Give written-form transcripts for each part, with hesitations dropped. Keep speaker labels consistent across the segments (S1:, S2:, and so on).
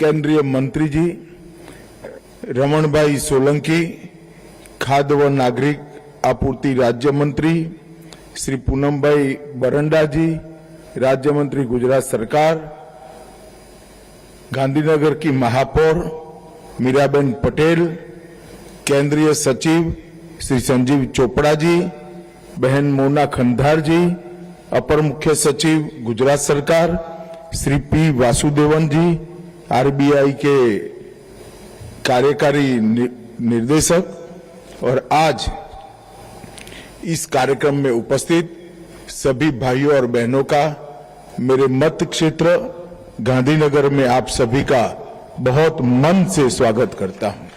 S1: केंद्रीय मंत्री जी रमण भाई सोलंकी, खाद्य व नागरिक आपूर्ति राज्य मंत्री श्री पूनम भाई बरंडा जी, राज्य मंत्री गुजरात सरकार, गांधीनगर की महापौर मीराबेन पटेल, केंद्रीय सचिव श्री संजीव चोपड़ा जी, बहन मोना खंडार जी, अपर मुख्य सचिव गुजरात सरकार श्री पी वासुदेवन जी, आरबीआई के कार्यकारी निर्देशक और आज इस कार्यक्रम में उपस्थित सभी भाइयों और बहनों का मेरे मत क्षेत्र गांधीनगर में आप सभी का बहुत मन से स्वागत करता हूं।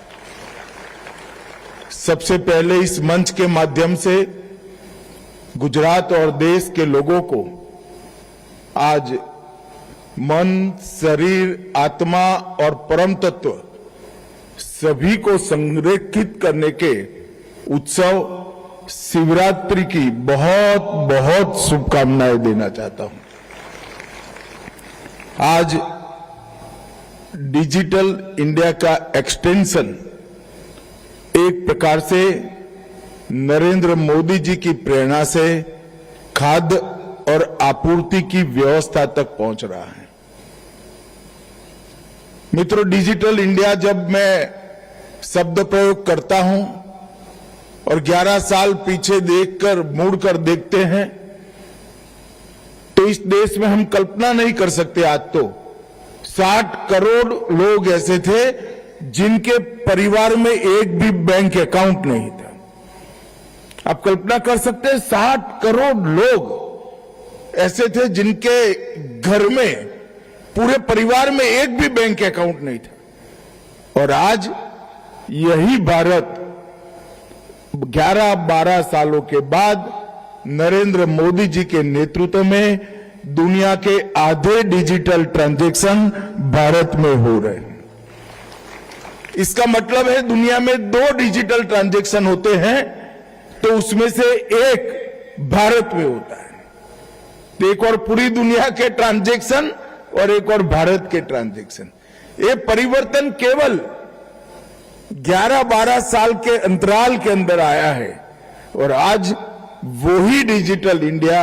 S1: सबसे पहले इस मंच के माध्यम से गुजरात और देश के लोगों को आज मन, शरीर, आत्मा और परम तत्व सभी को संरेखित करने के उत्सव शिवरात्रि की बहुत बहुत शुभकामनाएं देना चाहता हूं। आज डिजिटल इंडिया का एक्सटेंशन एक प्रकार से नरेंद्र मोदी जी की प्रेरणा से खाद्य और आपूर्ति की व्यवस्था तक पहुंच रहा है। मित्रों, डिजिटल इंडिया जब मैं शब्द प्रयोग करता हूं और 11 साल पीछे देखकर मुड़कर देखते हैं तो इस देश में हम कल्पना नहीं कर सकते। आज तो 60 करोड़ लोग ऐसे थे जिनके परिवार में एक भी बैंक अकाउंट नहीं था। आप कल्पना कर सकते हैं 60 करोड़ लोग ऐसे थे जिनके घर में पूरे परिवार में एक भी बैंक अकाउंट नहीं था। और आज यही भारत 11-12 सालों के बाद नरेंद्र मोदी जी के नेतृत्व में दुनिया के आधे डिजिटल ट्रांजैक्शन भारत में हो रहे हैं। इसका मतलब है दुनिया में 2 डिजिटल ट्रांजैक्शन होते हैं तो उसमें से एक भारत में होता है। तो एक और पूरी दुनिया के ट्रांजैक्शन और एक और भारत के ट्रांजैक्शन। ये परिवर्तन केवल 11-12 साल के अंतराल के अंदर आया है और आज वही डिजिटल इंडिया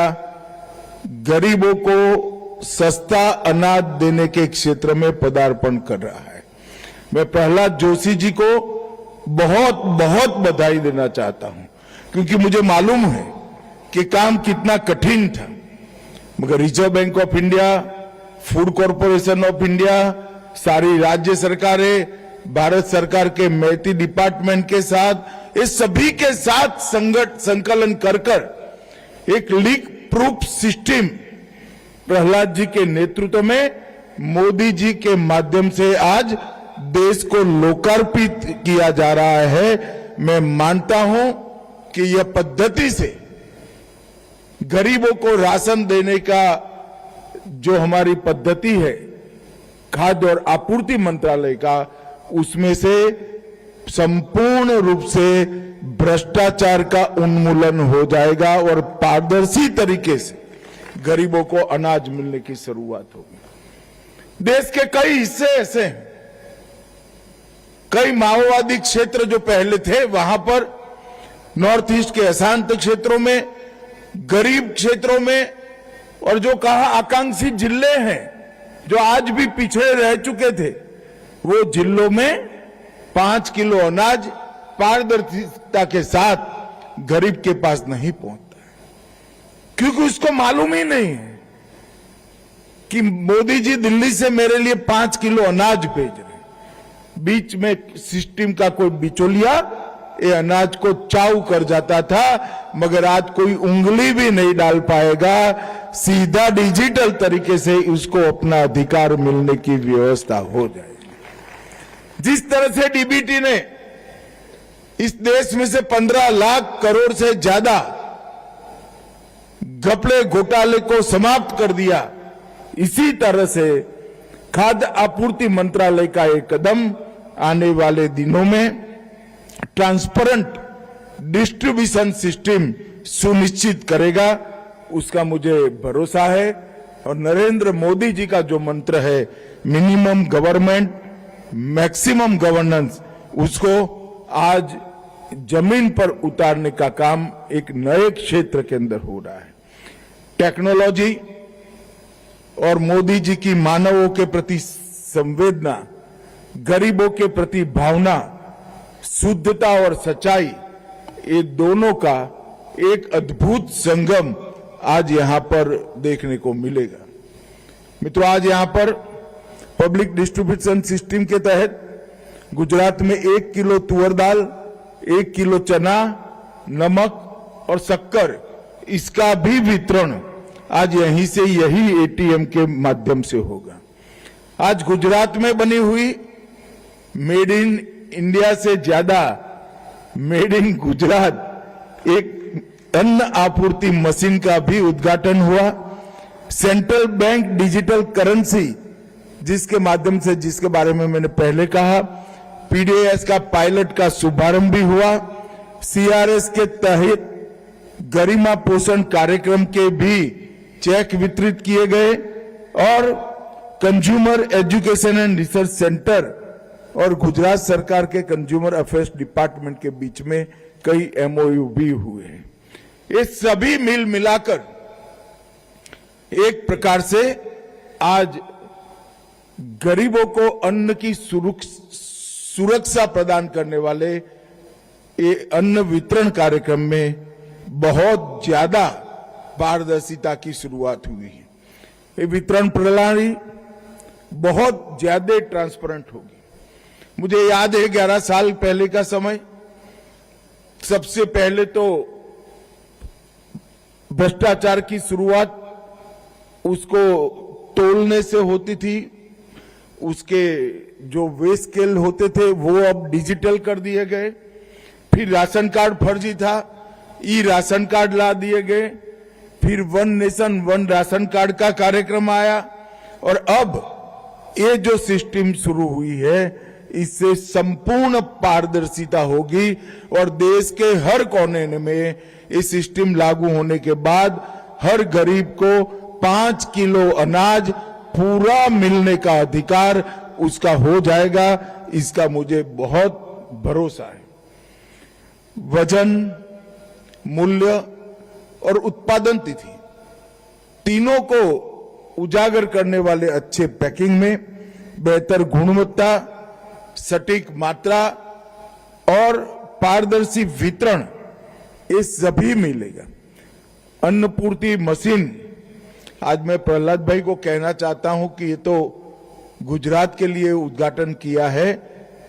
S1: गरीबों को सस्ता अनाज देने के क्षेत्र में पदार्पण कर रहा है। मैं प्रहलाद जोशी जी को बहुत बहुत बधाई देना चाहता हूं क्योंकि मुझे मालूम है कि काम कितना कठिन था, मगर reserve bank of India, food corporation of India, सारी राज्य सरकारें, भारत सरकार के मैती डिपार्टमेंट के साथ, इस सभी के साथ संकलन कर एक leak proof system Prahlad ji के नेतृत्व में मोदी जी के माध्यम से आज देश को लोकार्पित किया जा रहा है। मैं मानता हूं कि यह पद्धति से गरीबों को राशन देने का जो हमारी पद्धति है खाद्य और आपूर्ति मंत्रालय का, उसमें से संपूर्ण रूप से भ्रष्टाचार का उन्मूलन हो जाएगा और पारदर्शी तरीके से गरीबों को अनाज मिलने की शुरुआत होगी। देश के कई हिस्से ऐसे हैं, कई माओवादी क्षेत्र जो पहले थे वहां पर नॉर्थ ईस्ट के अशांत क्षेत्रों में, गरीब क्षेत्रों में और जो कहा आकांक्षी जिले हैं जो आज भी पिछड़े रह चुके थे, वो जिलों में 5 किलो अनाज पारदर्शिता के साथ गरीब के पास नहीं पहुंचता है क्योंकि उसको मालूम ही नहीं है कि मोदी जी दिल्ली से मेरे लिए 5 किलो अनाज भेज रहे हैं। बीच में सिस्टम का कोई बिचौलिया ये अनाज को चाऊ कर जाता था, मगर आज कोई उंगली भी नहीं डाल पाएगा। सीधा डिजिटल तरीके से उसको अपना अधिकार मिलने की व्यवस्था हो जाएगी। जिस तरह से डीबीटी ने इस देश में से 15 लाख करोड़ से ज्यादा घपले घोटाले को समाप्त कर दिया, इसी तरह से खाद्य आपूर्ति मंत्रालय का एक कदम आने वाले दिनों में ट्रांसपेरेंट डिस्ट्रीब्यूशन सिस्टम सुनिश्चित करेगा। उसका मुझे भरोसा है और नरेंद्र मोदी जी का जो मंत्र है मिनिमम गवर्नमेंट मैक्सिमम गवर्नेंस, उसको आज जमीन पर उतारने का काम एक नए क्षेत्र के अंदर हो रहा है। टेक्नोलॉजी और मोदी जी की मानवों के प्रति संवेदना, गरीबों के प्रति भावना, शुद्धता और सच्चाई, ये दोनों का एक अद्भुत संगम आज यहां पर देखने को मिलेगा। मित्रों, आज यहां पर पब्लिक डिस्ट्रीब्यूशन सिस्टम के तहत गुजरात में 1 किलो तुअर दाल, 1 किलो चना, नमक और शक्कर, इसका भी वितरण आज यहीं से यही एटीएम के माध्यम से होगा। आज गुजरात में बनी हुई मेड इन इंडिया से ज्यादा मेड इन गुजरात एक अन्न आपूर्ति मशीन का भी उद्घाटन हुआ। सेंट्रल बैंक डिजिटल करेंसी, जिसके माध्यम से, जिसके बारे में मैंने पहले कहा, पीडीएस का पायलट का शुभारंभ भी हुआ। सीआरएस के तहत गरिमा पोषण कार्यक्रम के भी चेक वितरित किए गए और consumer education and research centre और गुजरात सरकार के कंज्यूमर अफेयर्स डिपार्टमेंट के बीच में कई एमओयू भी हुए हैं। ये सभी मिल मिलाकर एक प्रकार से आज गरीबों को अन्न की सुरक्षा प्रदान करने वाले ये अन्न वितरण कार्यक्रम में बहुत ज्यादा पारदर्शिता की शुरुआत हुई है। ये वितरण प्रणाली बहुत ज्यादा ट्रांसपेरेंट होगी। मुझे याद है 11 साल पहले का समय, सबसे पहले तो भ्रष्टाचार की शुरुआत उसको तोलने से होती थी। उसके जो वे स्केल होते थे वो अब डिजिटल कर दिए गए। फिर राशन कार्ड फर्जी था, ई राशन कार्ड ला दिए गए। फिर one nation one ration card का कार्यक्रम आया और अब ये जो सिस्टम शुरू हुई है, इससे संपूर्ण पारदर्शिता होगी और देश के हर कोने में ये सिस्टम लागू होने के बाद हर गरीब को 5 किलो अनाज पूरा मिलने का अधिकार उसका हो जाएगा। इसका मुझे बहुत भरोसा है। वजन, मूल्य और उत्पादन तिथि तीनों को उजागर करने वाले अच्छे पैकिंग में, बेहतर गुणवत्ता, सटीक मात्रा और पारदर्शी वितरण, ये सभी मिलेगा। अन्नपूर्ति मशीन, आज मैं प्रहलाद भाई को कहना चाहता हूं कि ये तो गुजरात के लिए उद्घाटन किया है,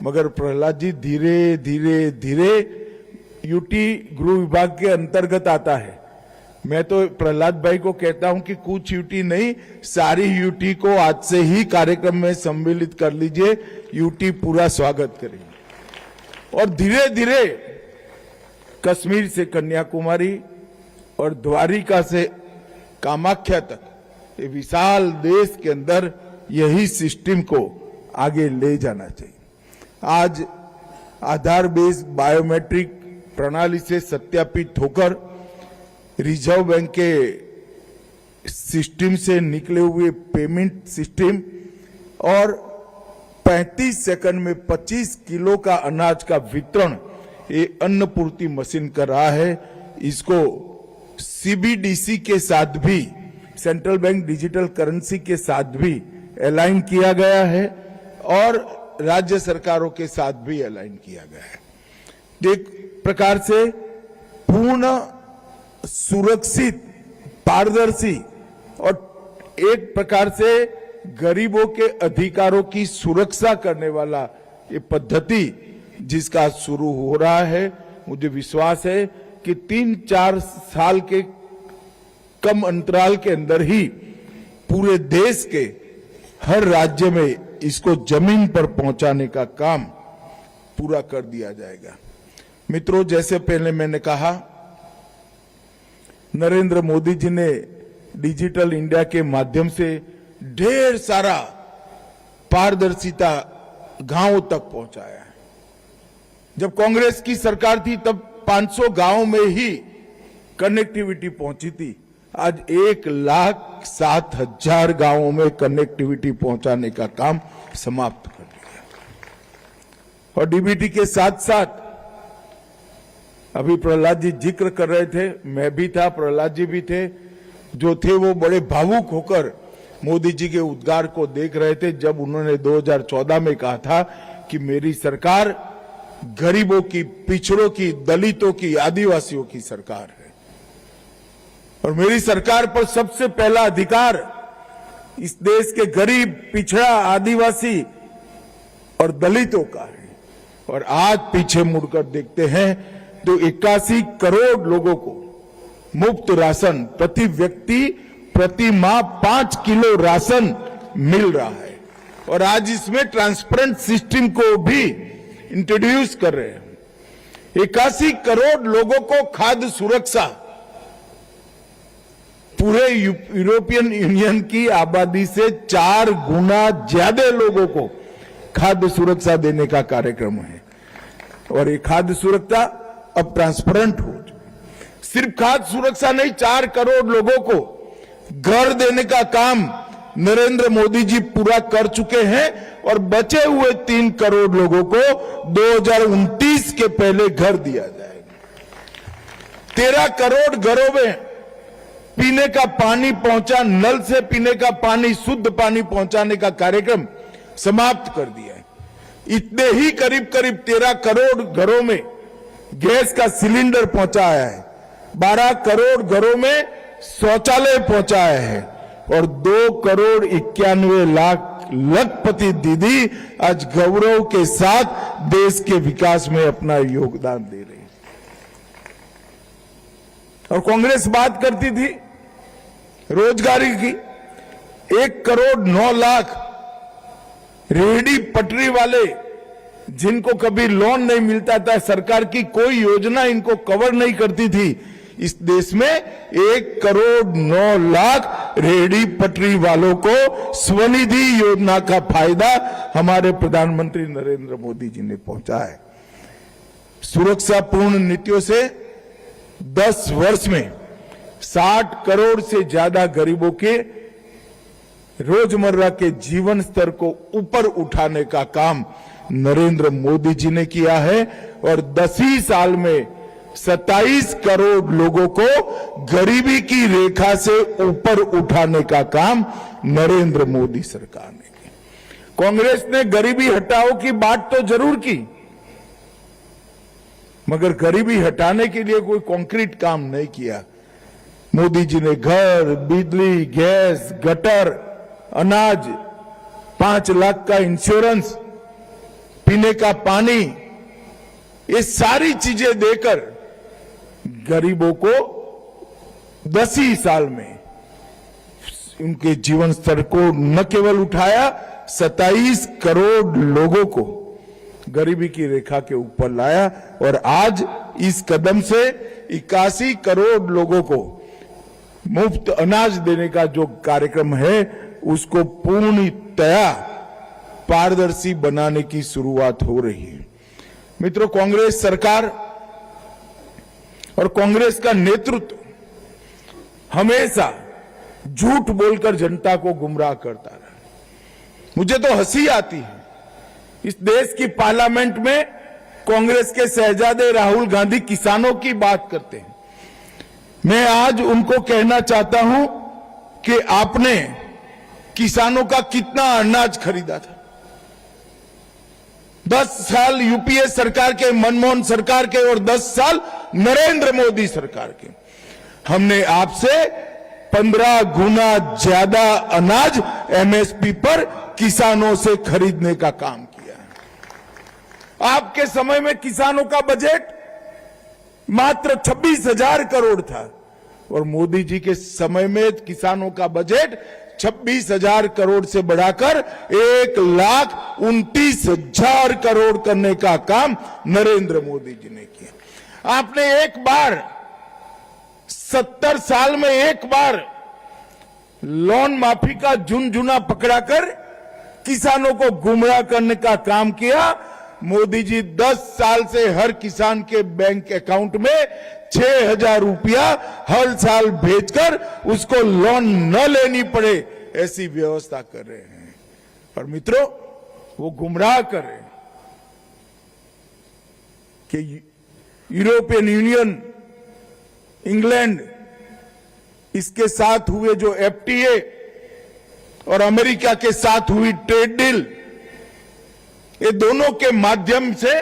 S1: मगर प्रहलाद जी धीरे धीरे धीरे यूटी गृह विभाग के अंतर्गत आता है। मैं तो प्रहलाद भाई को कहता हूं कि कुछ यूटी नहीं, सारी यूटी को आज से ही कार्यक्रम में सम्मिलित कर लीजिए। यूटी पूरा स्वागत करेगी और धीरे धीरे कश्मीर से कन्याकुमारी और द्वारिका से कामाख्या तक ये विशाल देश के अंदर यही सिस्टम को आगे ले जाना चाहिए। आज आधार बेस्ड बायोमेट्रिक प्रणाली से सत्यापित होकर रिजर्व बैंक के सिस्टम से निकले हुए पेमेंट सिस्टम और 35 सेकंड में 25 किलो का अनाज का वितरण ये अन्नपूर्ति मशीन कर रहा है। इसको सीबीडीसी के साथ भी, सेंट्रल बैंक डिजिटल करेंसी के साथ भी अलाइन किया गया है और राज्य सरकारों के साथ भी अलाइन किया गया है। एक प्रकार से पूर्ण सुरक्षित, पारदर्शी और एक प्रकार से गरीबों के अधिकारों की सुरक्षा करने वाला ये पद्धति जिसका शुरू हो रहा है, मुझे विश्वास है कि 3-4 साल के कम अंतराल के अंदर ही पूरे देश के हर राज्य में इसको जमीन पर पहुंचाने का काम पूरा कर दिया जाएगा। मित्रों, जैसे पहले मैंने कहा, नरेंद्र मोदी जी ने डिजिटल इंडिया के माध्यम से ढेर सारा पारदर्शिता गांवों तक पहुंचाया है। जब कांग्रेस की सरकार थी तब 500 गांवों में ही कनेक्टिविटी पहुंची थी। आज 1,07,000 गांवों में कनेक्टिविटी पहुंचाने का काम समाप्त कर दिया। और डीबीटी के साथ साथ अभी प्रहलाद जी जिक्र कर रहे थे, मैं भी था, प्रहलाद जी भी थे, जो थे वो बड़े भावुक होकर मोदी जी के उद्गार को देख रहे थे जब उन्होंने 2014 में कहा था कि मेरी सरकार गरीबों की, पिछड़ों की, दलितों की, आदिवासियों की सरकार है और मेरी सरकार पर सबसे पहला अधिकार इस देश के गरीब, पिछड़ा, आदिवासी और दलितों का है। और आज पीछे मुड़कर देखते हैं तो 81 करोड़ लोगों को मुफ्त राशन, प्रति व्यक्ति प्रति माह 5 किलो राशन मिल रहा है और आज इसमें ट्रांसपेरेंट सिस्टम को भी इंट्रोड्यूस कर रहे हैं। 81 करोड़ लोगों को खाद्य सुरक्षा, पूरे यूरोपियन यूनियन की आबादी से 4 गुना ज्यादा लोगों को खाद्य सुरक्षा देने का कार्यक्रम है और ये खाद्य सुरक्षा अब ट्रांसपेरेंट हो। सिर्फ खाद्य सुरक्षा नहीं, 4 करोड़ लोगों को घर देने का काम नरेंद्र मोदी जी पूरा कर चुके हैं और बचे हुए 3 करोड़ लोगों को 2029 के पहले घर दिया जाएगा। 13 करोड़ घरों में पीने का पानी पहुंचा, नल से पीने का पानी, शुद्ध पानी पहुंचाने का कार्यक्रम समाप्त कर दिया है। इतने ही करीब करीब 13 करोड़ घरों में गैस का सिलेंडर पहुंचाया है, 12 करोड़ घरों में शौचालय पहुंचाया है और 2 करोड़ 91 लाख लखपति दीदी आज गौरव के साथ देश के विकास में अपना योगदान दे रही है। और कांग्रेस बात करती थी रोजगारी की, 1 करोड़ 9 लाख रेहड़ी पटरी वाले जिनको कभी लोन नहीं मिलता था, सरकार की कोई योजना इनको कवर नहीं करती थी, इस देश में 1 करोड़ 9 लाख रेहड़ी पटरी वालों को स्वनिधि योजना का फायदा हमारे प्रधानमंत्री नरेंद्र मोदी जी ने पहुंचाया है। सुरक्षापूर्ण नीतियों से 10 वर्ष में 60 करोड़ से ज्यादा गरीबों के रोजमर्रा के जीवन स्तर को ऊपर उठाने का काम नरेंद्र मोदी जी ने किया है और 10 ही साल में 27 करोड़ लोगों को गरीबी की रेखा से ऊपर उठाने का काम नरेंद्र मोदी सरकार ने किया। कांग्रेस ने गरीबी हटाओ की बात तो जरूर की, मगर गरीबी हटाने के लिए कोई कॉन्क्रीट काम नहीं किया। मोदी जी ने घर, बिजली, गैस, गटर, अनाज, 5 लाख का इंश्योरेंस, पीने का पानी, ये सारी चीजें देकर गरीबों को 10 ही साल में उनके जीवन स्तर को न केवल उठाया, 27 करोड़ लोगों को गरीबी की रेखा के ऊपर लाया और आज इस कदम से 81 करोड़ लोगों को मुफ्त अनाज देने का जो कार्यक्रम है उसको पूर्णतया पारदर्शी बनाने की शुरुआत हो रही है। मित्रों, कांग्रेस सरकार और कांग्रेस का नेतृत्व हमेशा झूठ बोलकर जनता को गुमराह करता रहा। मुझे तो हंसी आती है, इस देश की पार्लियामेंट में कांग्रेस के शहजादे राहुल गांधी किसानों की बात करते हैं। मैं आज उनको कहना चाहता हूं कि आपने किसानों का कितना अनाज खरीदा था? 10 साल यूपीए सरकार के, मनमोहन सरकार के और 10 साल नरेंद्र मोदी सरकार के, हमने आपसे 15 गुना ज्यादा अनाज एमएसपी पर किसानों से खरीदने का काम किया है। आपके समय में किसानों का बजट मात्र 26,000 करोड़ था और मोदी जी के समय में किसानों का बजट 26,000 करोड़ से बढ़ाकर 1,29,000 करोड़ करने का काम नरेंद्र मोदी जी ने किया। आपने एक बार 70 साल में एक बार लोन माफी का झुनझुना पकड़ाकर किसानों को गुमराह करने का काम किया। मोदी जी 10 साल से हर किसान के बैंक अकाउंट में 6,000 रुपया हर साल भेजकर उसको लोन न लेनी पड़े, ऐसी व्यवस्था कर रहे हैं। और मित्रों, वो गुमराह कर रहे हैं कि यूरोपियन यूनियन, इंग्लैंड, इसके साथ हुए जो एफटीए और अमेरिका के साथ हुई ट्रेड डील, ये दोनों के माध्यम से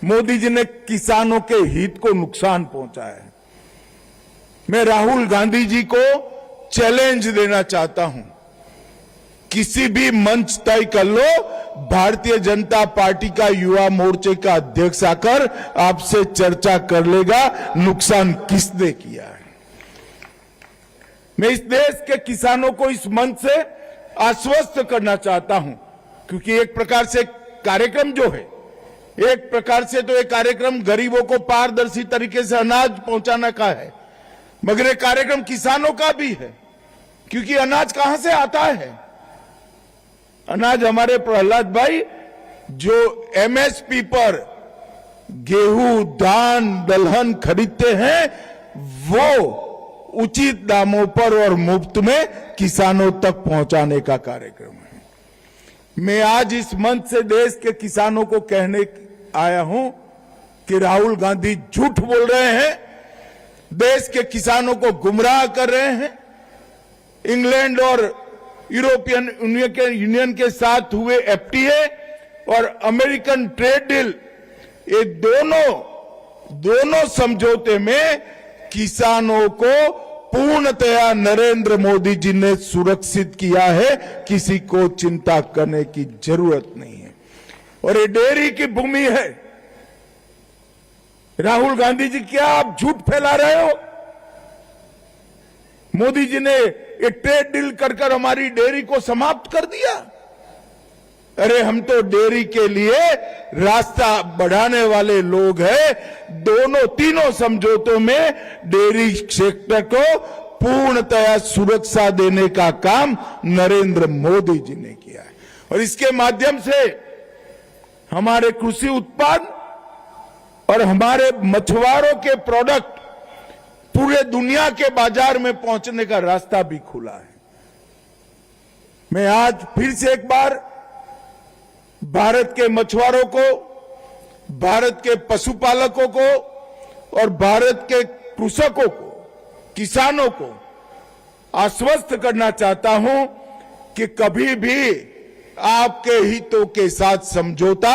S1: मोदी जी ने किसानों के हित को नुकसान पहुंचा है। मैं राहुल गांधी जी को चैलेंज देना चाहता हूं, किसी भी मंच तय कर लो, भारतीय जनता पार्टी का युवा मोर्चे का अध्यक्ष आकर आपसे चर्चा कर लेगा नुकसान किसने किया है। मैं इस देश के किसानों को इस मंच से आश्वस्त करना चाहता हूं, क्योंकि एक प्रकार से कार्यक्रम जो है, एक प्रकार से तो ये कार्यक्रम गरीबों को पारदर्शी तरीके से अनाज पहुंचाने का है, मगर ये कार्यक्रम किसानों का भी है, क्योंकि अनाज कहां से आता है? अनाज हमारे प्रहलाद भाई जो एमएसपी पर गेहूं, धान, दलहन खरीदते हैं, वो उचित दामों पर और मुफ्त में किसानों तक पहुंचाने का कार्यक्रम है। मैं आज इस मंच से देश के किसानों को कहने आया हूं कि राहुल गांधी झूठ बोल रहे हैं, देश के किसानों को गुमराह कर रहे हैं। इंग्लैंड और यूरोपियन यूनियन के साथ हुए एफटीए और अमेरिकन ट्रेड डील, ये दोनों समझौते में किसानों को पूर्णतया नरेंद्र मोदी जी ने सुरक्षित किया है, किसी को चिंता करने की जरूरत नहीं है। और ये डेयरी की भूमि है। राहुल गांधी जी, क्या आप झूठ फैला रहे हो? मोदी जी ने ये ट्रेड डील कर हमारी डेयरी को समाप्त कर दिया। अरे हम तो डेयरी के लिए रास्ता बढ़ाने वाले लोग हैं। तीनों समझौतों में डेयरी सेक्टर को पूर्णतया सुरक्षा देने का काम नरेंद्र मोदी जी ने किया है, और इसके माध्यम से हमारे कृषि उत्पाद और हमारे मछुआरों के प्रोडक्ट पूरे दुनिया के बाजार में पहुंचने का रास्ता भी खुला है। मैं आज फिर से एक बार भारत के मछुआरों को, भारत के पशुपालकों को और भारत के कृषकों को, किसानों को आश्वस्त करना चाहता हूं कि कभी भी आपके हितों के साथ समझौता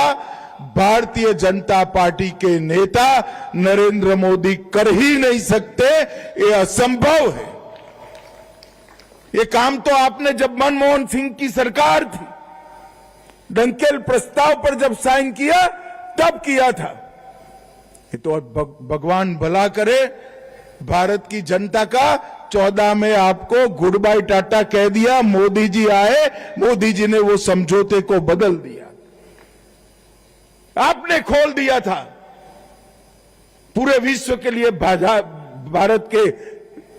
S1: भारतीय जनता पार्टी के नेता नरेंद्र मोदी कर ही नहीं सकते। ये असंभव है। ये काम तो आपने जब मनमोहन सिंह की सरकार थी, डंकेल प्रस्ताव पर जब साइन किया तब किया था। ये तो भगवान भला करे, भारत की जनता का 14 में आपको गुड बाय टाटा कह दिया, मोदी जी आए, मोदी जी ने वो समझौते को बदल दिया। आपने खोल दिया था पूरे विश्व के लिए भारत के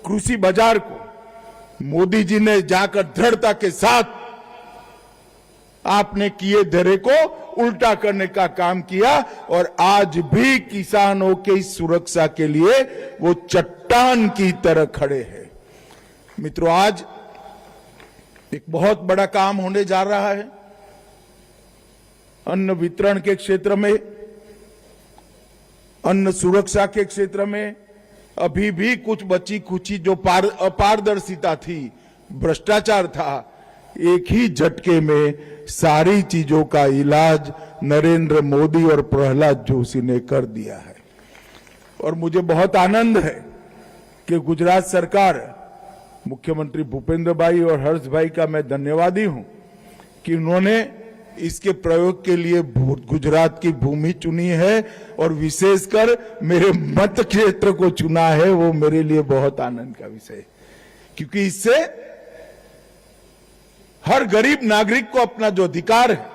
S1: कृषि बाजार को। मोदी जी ने जाकर दृढ़ता के साथ आपने किए धरे को उल्टा करने का काम किया, और आज भी किसानों की सुरक्षा के लिए वो चट्टान की तरह खड़े हैं। मित्रों, आज एक बहुत बड़ा काम होने जा रहा है अन्न वितरण के क्षेत्र में, अन्न सुरक्षा के क्षेत्र में। अभी भी कुछ बची खुची जो अपारदर्शिता थी, भ्रष्टाचार था, एक ही झटके में सारी चीजों का इलाज नरेंद्र मोदी और प्रहलाद जोशी ने कर दिया है। और मुझे बहुत आनंद है कि गुजरात सरकार, मुख्यमंत्री भूपेंद्र भाई और हर्ष भाई का मैं धन्यवादी हूं कि उन्होंने इसके प्रयोग के लिए गुजरात की भूमि चुनी है, और विशेषकर मेरे मत क्षेत्र को चुना है। वो मेरे लिए बहुत आनंद का विषय है, क्योंकि इससे हर गरीब नागरिक को अपना जो अधिकार है,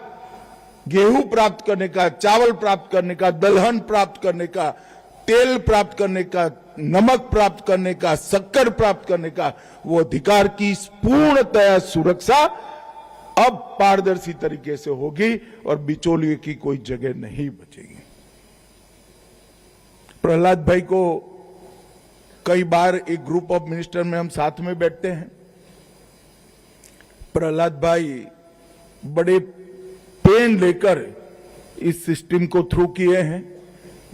S1: गेहूं प्राप्त करने का, चावल प्राप्त करने का, दलहन प्राप्त करने का, तेल प्राप्त करने का, नमक प्राप्त करने का, शक्कर प्राप्त करने का, वो अधिकार की पूर्णतया सुरक्षा अब पारदर्शी तरीके से होगी और बिचौलिए की कोई जगह नहीं बचेगी। प्रहलाद भाई को कई बार एक ग्रुप ऑफ मिनिस्टर में हम साथ में बैठते हैं। प्रहलाद भाई बड़े पेन लेकर इस सिस्टम को थ्रू किए हैं।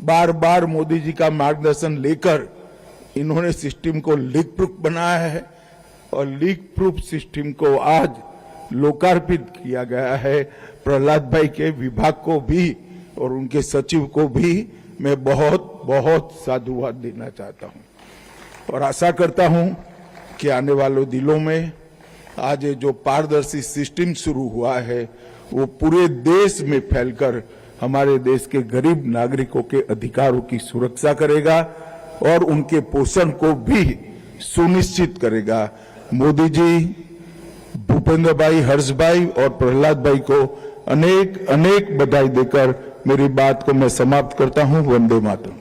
S1: बार बार मोदी जी का मार्गदर्शन लेकर इन्होंने सिस्टम को लीक प्रूफ बनाया है और लीक प्रूफ सिस्टम को आज लोकार्पित किया गया है। प्रहलाद भाई के विभाग को भी और उनके सचिव को भी मैं बहुत बहुत साधुवाद देना चाहता हूं और आशा करता हूं कि आने वाले दिनों में आज ये जो पारदर्शी सिस्टम शुरू हुआ है वो पूरे देश में फैलकर हमारे देश के गरीब नागरिकों के अधिकारों की सुरक्षा करेगा और उनके पोषण को भी सुनिश्चित करेगा। मोदी जी, भूपेंद्र भाई, हर्ष भाई और प्रहलाद भाई को अनेक अनेक बधाई देकर मेरी बात को मैं समाप्त करता हूं। वंदे मातरम।